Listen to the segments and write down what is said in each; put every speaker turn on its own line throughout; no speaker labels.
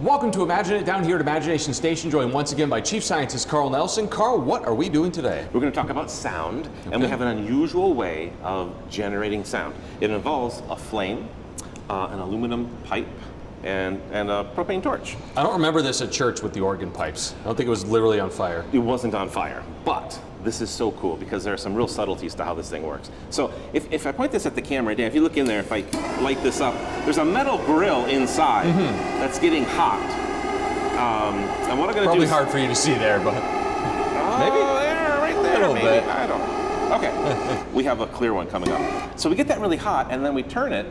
Welcome to Imagine It down here at Imagination Station, joined once again by Chief Scientist Carl Nelson. Carl, what are we doing today?
We're going to talk about sound, and we have an unusual way of generating sound. It involves a flame, an aluminum pipe, and a propane torch.
I don't remember this at church with the organ pipes. I don't think it was literally on fire.
It wasn't on fire, but this is so cool because there are some real subtleties to how this thing works. So if I point this at the camera, Dan, if you look in there, if I light this up, there's a metal grill inside that's getting hot. And what I'm going to do is...
Probably hard for you to see there, but...
maybe there, right there,
a little
maybe.
bit.
I don't know. Okay, we have a clear one coming up. So we get that really hot, and then we turn it,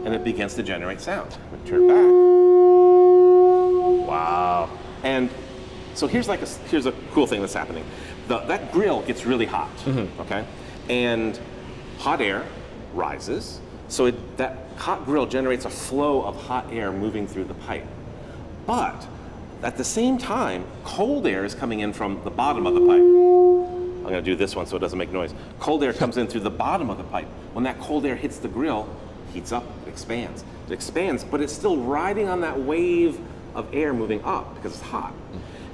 and it begins to generate sound. We turn it back.
Wow.
And so here's a cool thing that's happening. That grill gets really hot, okay? And hot air rises, so that hot grill generates a flow of hot air moving through the pipe. But at the same time, cold air is coming in from the bottom of the pipe. I'm gonna do this one so it doesn't make noise. Cold air comes in through the bottom of the pipe. When that cold air hits the grill, heats up, it expands. It expands, but it's still riding on that wave of air moving up because it's hot.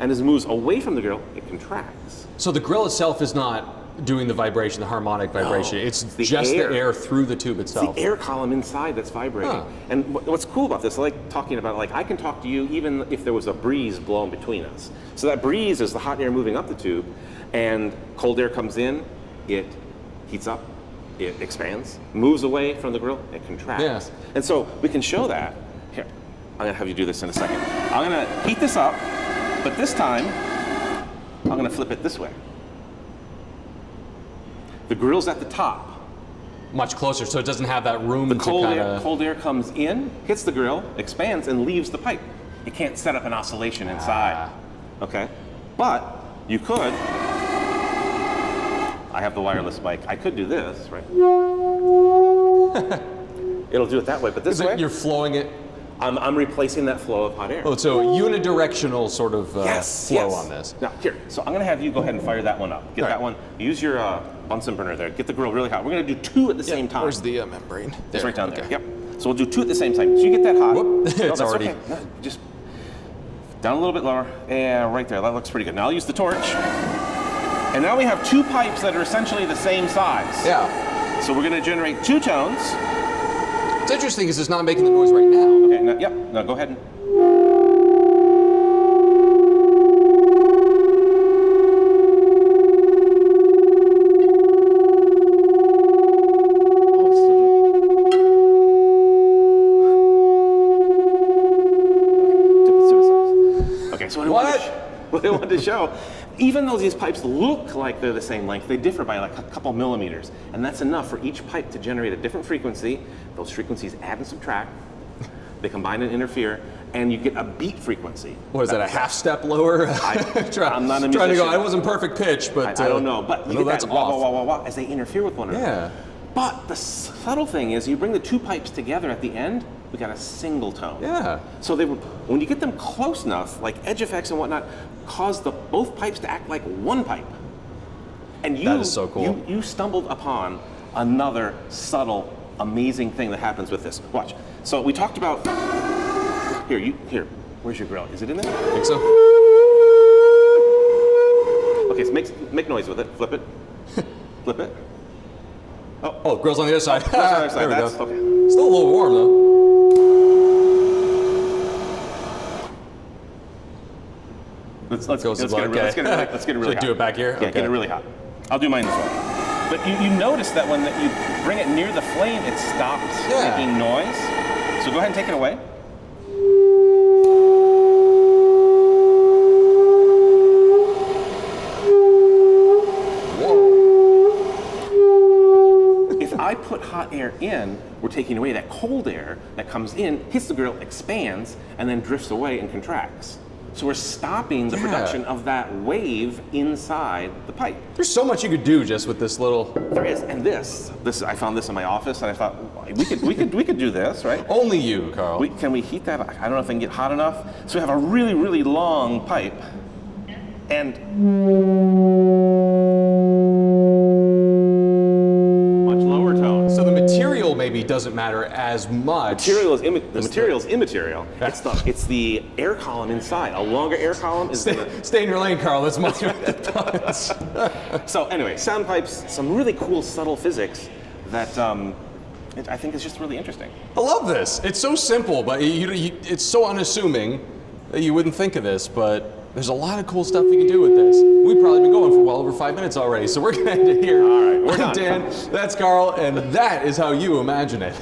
And as it moves away from the grill, it contracts.
So the grill itself is not doing the vibration, the harmonic vibration.
No,
it's just the air through the tube itself.
It's the air column inside that's vibrating.
Huh.
And what's cool about this, I like talking about, like, I can talk to you even if there was a breeze blowing between us. So that breeze is the hot air moving up the tube, and cold air comes in, it heats up, it expands, moves away from the grill, it contracts.
Yeah.
And so we can show that. Here, I'm gonna have you do this in a second. I'm gonna heat this up, but this time, I'm gonna flip it this way. The grill's at the top.
Much closer, so it doesn't have that room
The
to
cold
kind
air,
of...
cold air comes in, hits the grill, expands, and leaves the pipe. It can't set up an oscillation inside. Okay? But you could, I have the wireless mic, I could do this, right? It'll do it that way, but this way,
You're flowing it...
I'm replacing that flow of hot air.
Oh, so unidirectional sort of flow on this.
Now, here, so I'm gonna have you go ahead and fire that one up. Get that one, use your Bunsen burner there, get the grill really hot. We're gonna do two at the same time.
Where's the membrane?
It's right down there, yep. So we'll do two at the same time. So you get that hot.
Whoop.
No,
It's already...
okay. No, just down a little bit lower. Yeah, right there, that looks pretty good. Now I'll use the torch. And now we have two pipes that are essentially the same size.
Yeah.
So we're gonna generate two tones.
What's interesting is it's not making the noise right now.
Okay, now, yep, now go ahead and... Okay, so what I wanted to show, even though these pipes look like they're the same length, they differ by like a couple millimeters. And that's enough for each pipe to generate a different frequency. Those frequencies add and subtract. They combine and interfere, and you get a beat frequency.
What is that, a half step lower?
I'm not a musician.
Trying to go, I wasn't perfect pitch, but...
I don't know, but you get
that's
that wah,
off.
wah, wah, wah, wah, as they interfere with one another.
Yeah.
But the subtle thing is, you bring the two pipes together at the end, we got a single tone.
Yeah.
So when you get them close enough, like edge effects and whatnot, cause both pipes to act like one pipe. And
that is so cool.
You stumbled upon another subtle, amazing thing that happens with this. Watch. So we talked about, here, where's your grill? Is it in there?
I think so.
Okay, so make noise with it, flip it, flip it.
Oh, grill's on the other side.
That's on the other side.
There we
That's
go.
okay.
Still a little warm though.
Let's get it really
Should I
hot.
do it back here?
Yeah, get it really hot. I'll do mine as well. But you notice that when you bring it near the flame, it stops making noise. So go ahead and take it away. I put hot air in, we're taking away that cold air that comes in, hits the grill, expands, and then drifts away and contracts. So we're stopping the production of that wave inside the pipe.
There's so much you could do just with this little...
There is, and this I found this in my office, and I thought we could do this, right?
Only you, Carl.
Can we heat that? I don't know if I can get hot enough. So we have a really, really long pipe, and much lower tone.
So the material may be doesn't matter as much.
The material is immaterial. It's the air column inside. A longer air column is
Stay in your lane, Carl. That's much what it does.
So anyway, sound pipes, some really cool subtle physics that I think is just really interesting.
I love this. It's so simple, but it's so unassuming that you wouldn't think of this, but there's a lot of cool stuff we can do with this. We've probably been going for well over 5 minutes already, so we're going to end it here.
All right, we're done.
Dan, that's Carl, and that is how you imagine it.